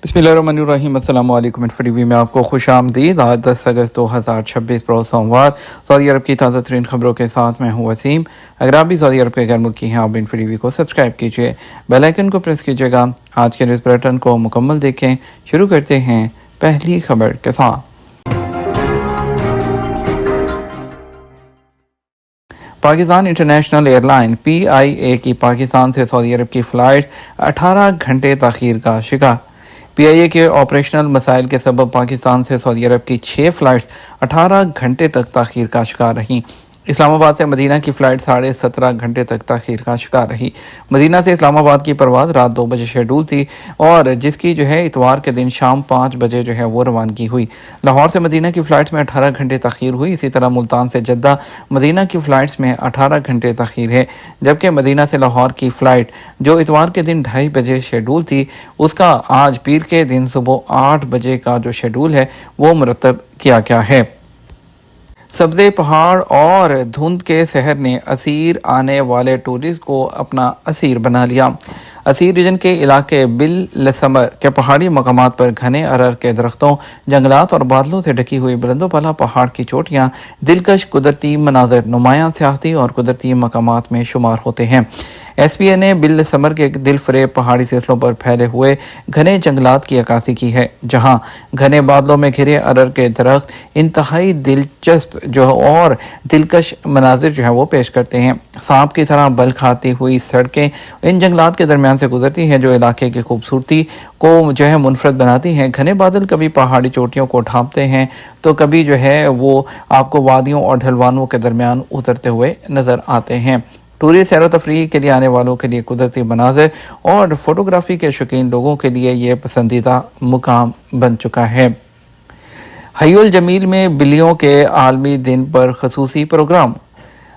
बिस्मिल्लाहिर्रहमानिर्रहीम। अस्सलाम वालेकुम। टीवी में आपको खुश आमदीद। आज 10 अगस्त 2026 रोज़ सोमवार सऊदी अरब की ताज़ा तरीन खबरों के साथ मैं हूँ वसीम। अगर आप भी सऊदी अरब के गैर मुल्की हैं, आप टीवी को सब्सक्राइब कीजिए, बेल आइकन को प्रेस कीजिएगा। आज के न्यूज़ बुलेटिन को मुकम्मल देखें। शुरू करते हैं पहली खबर के साथ। पाकिस्तान इंटरनेशनल एयरलाइन PIA की पाकिस्तान से सऊदी अरब की फ़्लाइट 18 घंटे ताख़ीर का शिकार। PIA के ऑपरेशनल मसाइल के सबब पाकिस्तान से सऊदी अरब की 6 फ़्लाइट्स 18 घंटे तक ताख़ीर का शिकार रहीं। इस्लामाबाद से मदीना की फ़्लाइट 17.5 घंटे तक ताख़ीर का शिकार रही। मदीना से इस्लामाबाद की परवाज़ रात 2 बजे शेड्यूल थी और जिसकी इतवार के दिन शाम 5 बजे वो रवानगी हुई। लाहौर से मदीना की फ़्लाइट्स में 18 घंटे ताख़ीर हुई। इसी तरह मुल्तान से जद्दा मदीना की फ़्लाइट्स में 18 घंटे ताख़ीर है, जबकि मदीना से लाहौर की फ़्लाइट जो इतवार के दिन 2:30 बजे शेड्यूल थी, उसका आज पीर के दिन सुबह 8 बजे का शेड्यूल है वो मुरतब किया गया है। सब्ज़े पहाड़ और धुंध के शहर ने असीर आने वाले टूरिस्ट को अपना असीर बना लिया। असीर रीजन के इलाके बिल लसमर के पहाड़ी मकामात पर घने अरर के दरख्तों, जंगलात और बादलों से ढकी हुई बुलंदोबाला पहाड़ की चोटियाँ दिलकश कुदरती मनाजर, नुमायां सियाहती और कुदरती मकामात में शुमार होते हैं। SPA ने बिल समर के दिल फरेब पहाड़ी सिलसिलों पर फैले हुए घने जंगलात की अक्कासी की है, जहां घने बादलों में घिरे अरर के दरख्त इंतहाई दिलचस्प और दिलकश मनाजिर वो पेश करते हैं। सांप की तरह बल खाती हुई सड़कें इन जंगलात के दरमियान से गुजरती हैं, जो इलाके की खूबसूरती को मुनफरद बनाती हैं। घने बादल कभी पहाड़ी चोटियों को ढांपते हैं तो कभी वो आपको वादियों और ढलवानों के दरमियान उतरते हुए नजर आते हैं। टूरिस्ट सैर तफरीह के लिए आने वालों के लिए कुदरती मनाज़िर और फोटोग्राफी के शौकीन लोगों के लिए ये पसंदीदा मुकाम बन चुका है। हयुल जमील में बिल्लियों के आलमी दिन पर खसूसी प्रोग्राम।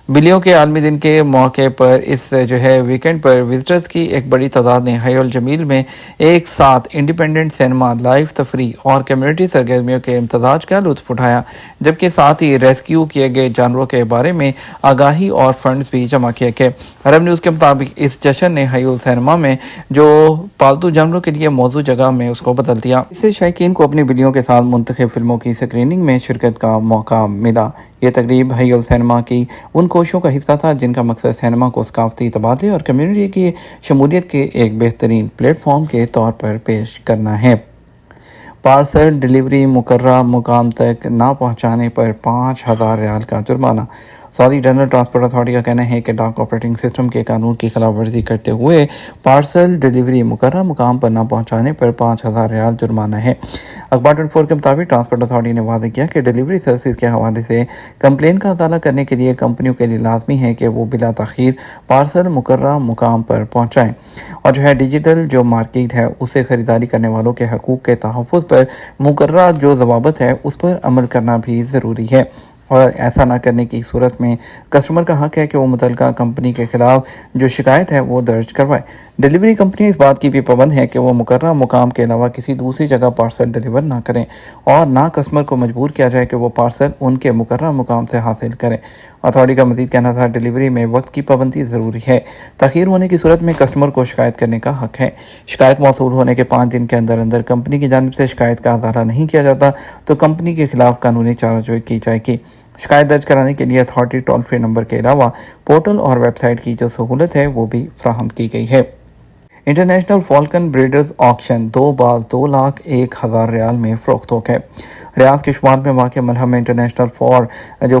बिल्लियों के आलमी दिन के मौके पर इस वीकेंड पर विजिटर्स की एक बड़ी तादाद ने हयुल जमील में एक साथ इंडिपेंडेंट सिनेमा, लाइव तफरी और कम्युनिटी सरगर्मियों के इम्तजाज का लुत्फ उठाया, जबकि साथ ही रेस्क्यू किए गए जानवरों के बारे में आगाही और फंड्स भी जमा किए गए। अरब न्यूज़ के मुताबिक इस जश्न ने हयुल सिनेमा में जो पालतू जानवरों के लिए मौजूद जगह में उसको बदल दिया। इससे शायकीन को अपनी बिल्लियों के साथ मुंतखब फिल्मों की स्क्रीनिंग में शिरकत का मौका मिला। ये तकरीब हयुल सिनेमा की उन कोशिशों का हिस्सा था जिनका मकसद सिनेमा को सकाफती तबादले और कम्युनिटी की शमूलियत के एक बेहतरीन प्लेटफॉर्म के तौर पर पेश करना है। पार्सल डिलीवरी मुकर्रर मुकाम तक ना पहुंचाने पर 5,000 रियाल का जुर्माना। सऊदी जनरल ट्रांसपोर्ट अथॉरिटी का कहना है कि डाक ऑपरेटिंग सिस्टम के कानून की खिलाफ वर्जी करते हुए पार्सल डिलीवरी मुकर्रर मुकाम पर ना पहुंचाने पर 5,000 रियाल जुर्माना है। अखबार 24 के मुताबिक ट्रांसपोर्ट अथॉरिटी ने वादा किया कि डिलीवरी सर्विस के हवाले से कंप्लेन का अदाला करने के लिए कंपनियों के लिए लाजमी है कि वो बिला ताखीर पार्सल मुकर्रर मुकाम पर पहुँचाएँ और डिजिटल मार्केट है उससे ख़रीदारी करने वालों के हकूक़ के तहफ़्फ़ुज़ पर मुकर्रर ज़वाबत है उस पर अमल करना भी ज़रूरी है। और ऐसा ना करने की सूरत में कस्टमर का हक है कि वो मुतल्लिका कंपनी के खिलाफ जो शिकायत है वो दर्ज करवाए। डिलीवरी कंपनी इस बात की भी पाबंद है कि वो मुकर्रर मुकाम के अलावा किसी दूसरी जगह पार्सल डिलीवर ना करें और ना कस्टमर को मजबूर किया जाए कि वो पार्सल उनके मुकर्रर मुकाम से हासिल करें। अथॉरिटी का मज़ीद कहना था, डिलीवरी में वक्त की पाबंदी ज़रूरी है। ताख़ीर होने की सूरत में कस्टमर को शिकायत करने का हक है। शिकायत मौसूल होने के 5 दिन के अंदर अंदर कंपनी की जानिब से शिकायत का अदाला नहीं किया जाता तो कंपनी के खिलाफ कानूनी चाराजोई की जाएगी। शिकायत दर्ज कराने के लिए अथॉरिटी टोल फ्री नंबर के अलावा पोर्टल और वेबसाइट की जो सहूलत है वो भी फ्राहम की गई है। इंटरनेशनल फॉल्कन ब्रीडर्स ऑक्शन 2 बार 2,01,000 रियाल में फ़रोख्त हो गए। रियाद के शुमार में वाक़ मलहम में इंटरनेशनल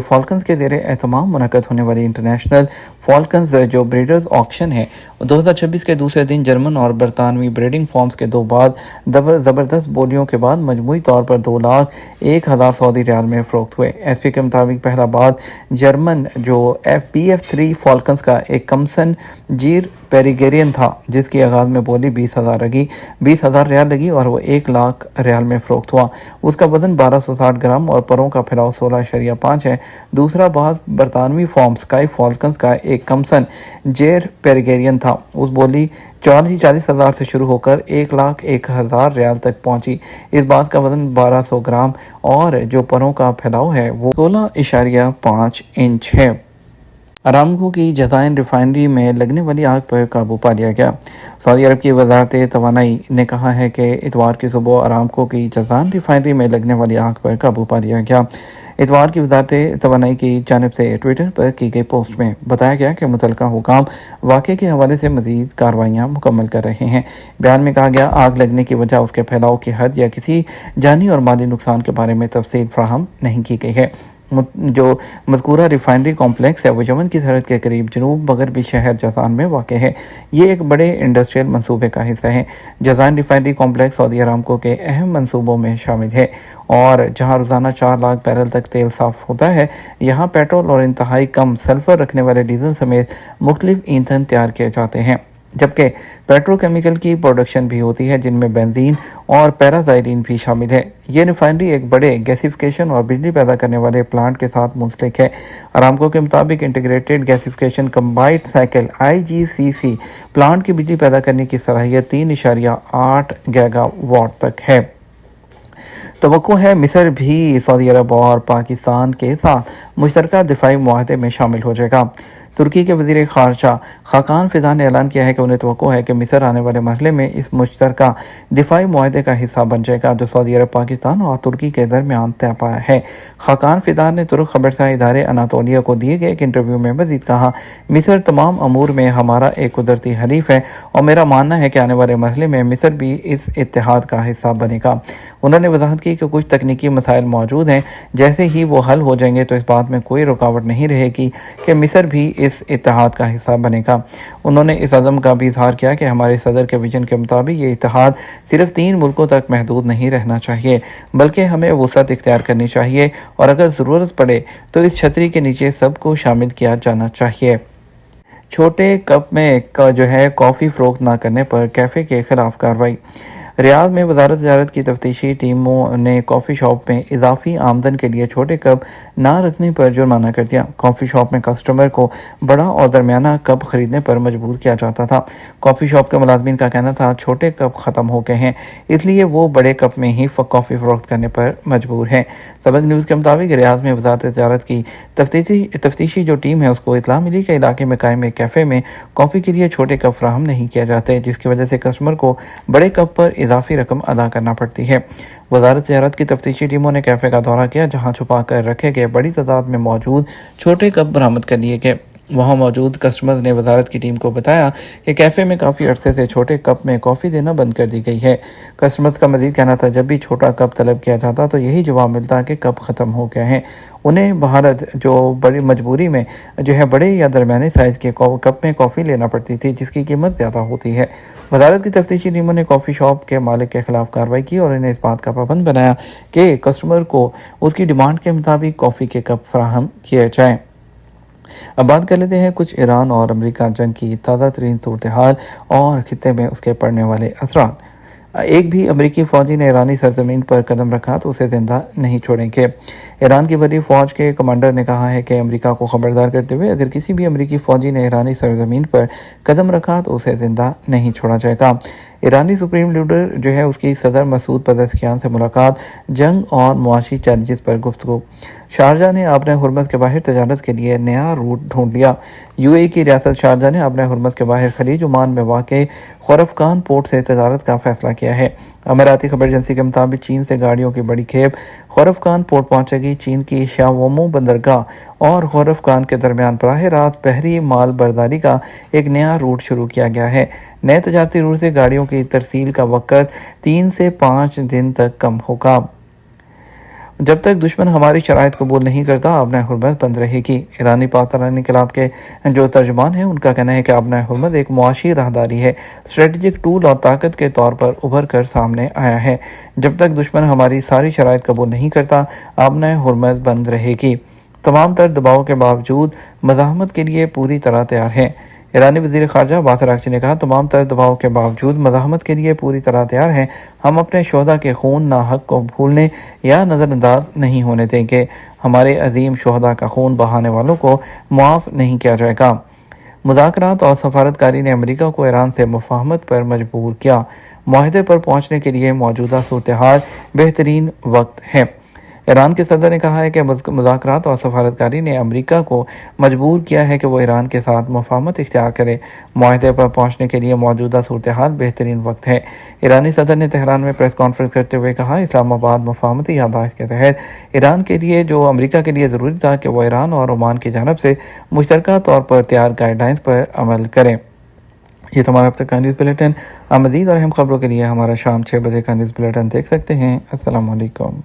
फॉल्कन्स के ज़ेरे एहतमाम मुनक़्क़द होने वाली इंटरनेशनल फॉल्कन्स ब्रीडर्स ऑक्शन है 2026 के दूसरे दिन जर्मन और बरतानवी ब्रीडिंग फॉर्म्स के 2 बाद ज़बरदस्त बोलियों के बाद मजमूई तौर पर 2,01,000 सऊदी रियाल में फ़रोख्त हुए। SP के मुताबिक पहला बाद जर्मन PF3 फॉल्कन्स का एक कमसन जीर पेरिगेरियन था, जिसकी आगाज़ में बोली 20,000 रियाल लगी और वो 1 लाख रियाल में फ़रोख्त हुआ। उसका वज़न 1260 ग्राम और परों का फैलाव 16.5 है। दूसरा बाज बरतानवी फॉर्म स्काई फॉल्कन्स का एक कमसन जेर पेरिगेरियन था। उस बोली 40,000 से शुरू होकर 1,01,000 रियाल तक पहुंची। इस बात का वज़न 1200 ग्राम और जो परों का फैलाव है वो 16.5 इंच है। अरामको की जज़ाइन रिफाइनरी में लगने वाली आग पर काबू पा लिया गया। सऊदी अरब की वजारत तवानाई ने कहा है कि इतवार की सुबह अरामको की जज़ाइन रिफाइनरी में लगने वाली आग पर काबू पा लिया गया। इतवार की वजारत तवानाई की जानिब से ट्विटर पर की गई पोस्ट में बताया गया कि मुतलका हुकाम वाक़े के हवाले से मज़ीद कार्रवाइयाँ मुकम्मल कर रहे हैं। बयान में कहा गया आग लगने की वजह, उसके फैलाव की हद या किसी जानी और माली नुकसान के बारे में तफसील फराहम नहीं की गई है। जो मज़कूरा रिफाइनरी कॉम्प्लेक्स है वो यमन की सरहद के करीब जनूब मगरबी शहर जज़ान में वाक़ है। ये एक बड़े इंडस्ट्रियल मंसूबे का हिस्सा है। जज़ान रिफाइनरी कॉम्प्लेक्स सऊदी अरामको के अहम मंसूबों में शामिल है और जहाँ रोज़ाना 4 लाख बैरल तक तेल साफ़ होता है, यहाँ पेट्रोल और इंतहाई कम सल्फ़र रखने वाले डीजल समेत मुख्तलिफ ईंधन तैयार किए जाते हैं, जबकि पेट्रोकेमिकल की प्रोडक्शन भी होती है जिनमें बेंजीन और पैराज़ाइलिन भी शामिल है। ये रिफाइनरी एक बड़े गैसिफिकेशन और बिजली पैदा करने वाले प्लांट के साथ मुंसलिक है। अरामको के मुताबिक integrated gasification combined cycle IGCC plant की बिजली पैदा करने की सलाहियत 3.8 गीगावाट तक है। तवक्को है मिस्र भी सऊदी अरब और पाकिस्तान के साथ मुश्तरका दिफाई मुआहदे में शामिल हो जाएगा। तुर्की के वज़ीर ख़ारजा खाकान फ़िदा ने ऐलान किया है कि उन्हें तवक्को है कि मिस्र आने वाले मरहले में इस मुश्तरका दिफाई मुआहदे का हिस्सा बन जाएगा जो सऊदी अरब, पाकिस्तान और तुर्की के दरमियान तय पाया है। खाकान फ़िदा ने तुर्क खबरसार इदारे अनातोलिया को दिए गए एक इंटरव्यू में मज़ीद कहा, मिस्र तमाम अमूर में हमारा एक कुदरती हलीफ है और मेरा मानना है कि आने वाले मरहले में मिस्र भी इस इत्तेहाद का हिस्सा बनेगा। उन्होंने वजाहत की कि कुछ तकनीकी मसाइल मौजूद हैं, जैसे ही वो हल हो जाएंगे तो इस बात में कोई रुकावट नहीं रहेगी कि मिस्र भी इस इत्तेहाद का हिस्सा बनेगा। उन्होंने इस अज़म का भी इजहार किया कि हमारे सदर के विजन के मुताबिक ये इत्तेहाद सिर्फ 3 मुल्कों तक महदूद नहीं रहना चाहिए, बल्कि हमें वसअत इख्तियार करनी चाहिए और अगर ज़रूरत पड़े तो इस छतरी के नीचे सबको शामिल किया जाना चाहिए। छोटे कप में कॉफ़ी फ़रोख्त न करने पर कैफ़े के खिलाफ कार्रवाई। रियाद में वजारत तजारत की तफ्तीशी टीमों ने कॉफ़ी शॉप में इजाफी आमदन के लिए छोटे कप ना रखने पर जुर्माना कर दिया। कॉफ़ी शॉप में कस्टमर को बड़ा और दरमियाना कप खरीदने पर मजबूर किया जाता था। कॉफ़ी शॉप के मुलाजमीन का कहना था छोटे कप ख़त्म हो गए हैं, इसलिए वो बड़े कप में ही कॉफ़ी फ़रोख्त करने पर मजबूर हैं। सबक न्यूज़ के मुताबिक रियाद में वजारत तजारत की तफ्तीशी जो टीम है उसको इतला मिली कि इलाके में कायम एक कैफ़े में कॉफ़ी के लिए छोटे कप फराहम नहीं किया जाते, जिसकी वजह से कस्टमर को बड़े कप पर इजाफी रकम अदा करना पड़ती है। वजारत तजारत की तफ्तीशी टीमों ने कैफ़े का दौरा किया, जहां छुपा कर रखे गए बड़ी तादाद में मौजूद छोटे कप बरामद कर लिए गए। वहां मौजूद कस्टमर ने वजारत की टीम को बताया कि कैफ़े में काफ़ी अरसे से छोटे कप में कॉफ़ी देना बंद कर दी गई है। कस्टमर्स का मजीद कहना था जब भी छोटा कप तलब किया जाता तो यही जवाब मिलता कि कप ख़त्म हो गए हैं। उन्हें भारत बड़ी मजबूरी में बड़े या दरमियाने साइज़ के कप में कॉफ़ी लेना पड़ती थी, जिसकी कीमत ज़्यादा होती है। वजारत की तफ्तीशी टीमों ने कॉफ़ी शॉप के मालिक के खिलाफ कार्रवाई की और इन्हें इस बात का पाबंद बनाया कि कस्टमर को उसकी डिमांड के मुताबिक कॉफ़ी के कप फराहम किए जाएँ। अब बात कर लेते हैं कुछ ईरान और अमेरिका जंग की ताज़ा तरीन सूरत हाल और खित्ते में उसके पड़ने वाले असरात। एक भी अमेरिकी फ़ौजी ने ईरानी सरजमीन पर कदम रखा तो उसे ज़िंदा नहीं छोड़ेंगे। ईरान की बड़ी फ़ौज के कमांडर ने कहा है कि अमेरिका को खबरदार करते हुए अगर किसी भी अमेरिकी फ़ौजी ने ईरानी सरजमीन पर कदम रखा तो उसे ज़िंदा नहीं छोड़ा जाएगा। ईरानी सुप्रीम लीडर उसकी सदर मसूद पज़ेश्कियान से मुलाकात, जंग और मुआशी चैलेंजेस पर गुफ्तगू। शारजा ने आपने हुर्मस के बाहर तजारत के लिए नया रूट ढूंढ लिया। UAE की रियासत शारजा ने आपने हुर्मस के बाहर खलीज ओमान में वाक़ खुरफकान पोर्ट से तजारत का फैसला किया है। अमीराती खबर एजेंसी के मुताबिक चीन से गाड़ियों की बड़ी खेप खुरफकान पोर्ट पहुंचेगी। चीन की शाओमो बंदरगाह और खुरफकान के दरमियान बराह रास्त बहरी माल बर्दारी का एक नया रूट शुरू किया गया है। नए तजारती रूट से गाड़ियों की तरसील का वक़्त 3 से 5 दिन तक कम होगा। जब तक दुश्मन हमारी शराइत कबूल नहीं करता आबना हुर्मस बंद रहेगी। ईरानी पाकिस्तानी इनकलाब के जो तर्जमान हैं उनका कहना है कि आबना हुर्मस एक मुआशी राहदारी है, स्ट्रेटजिक टूल और ताकत के तौर पर उभर कर सामने आया है। जब तक दुश्मन हमारी सारी शराइत कबूल नहीं करता आबना हुर्मस बंद रहेगी। तमाम तर दबाव के बावजूद मज़ाहमत के लिए पूरी तरह तैयार है। ईरानी वज़ीर ख़ारजा अब्बास अराग़ची ने कहा, तमाम तर दबाव के बावजूद मज़ाहमत के लिए पूरी तरह तैयार हैं। हम अपने शोहदा के खून नाहक को भूलने या नज़रअंदाज नहीं होने देंगे। हमारे अजीम शोहदा का खून बहाने वालों को मुआफ़ नहीं किया जाएगा। मुज़ाकरात और सफारतकारी ने अमेरिका को ईरान से मुफाहमत पर मजबूर किया। मुआहदे पर पहुँचने के लिए मौजूदा सूरत हाल बेहतरीन वक्त है। ایران کے صدر نے کہا ہے کہ مذاکرات اور سفارتکاری نے امریکہ کو مجبور کیا ہے کہ وہ ایران کے ساتھ مفاہمت اختیار کرے۔ معاہدے پر پہنچنے کے لیے موجودہ صورتحال بہترین وقت ہے۔ ایرانی صدر نے تہران میں پریس کانفرنس کرتے ہوئے کہا، اسلام آباد مفاہمتی یادداشت کے تحت ایران کے لیے جو امریکہ کے لیے ضروری تھا کہ وہ ایران اور عمان کی جانب سے مشترکہ طور پر تیار گائیڈ لائنز پر عمل کریں۔ یہ تو ہمارا اب تک کا نیوز بلیٹن۔ مزید اور اہم خبروں کے لیے ہمارا شام 6 بجے کا نیوز بلیٹن دیکھ سکتے ہیں۔ السلام علیکم۔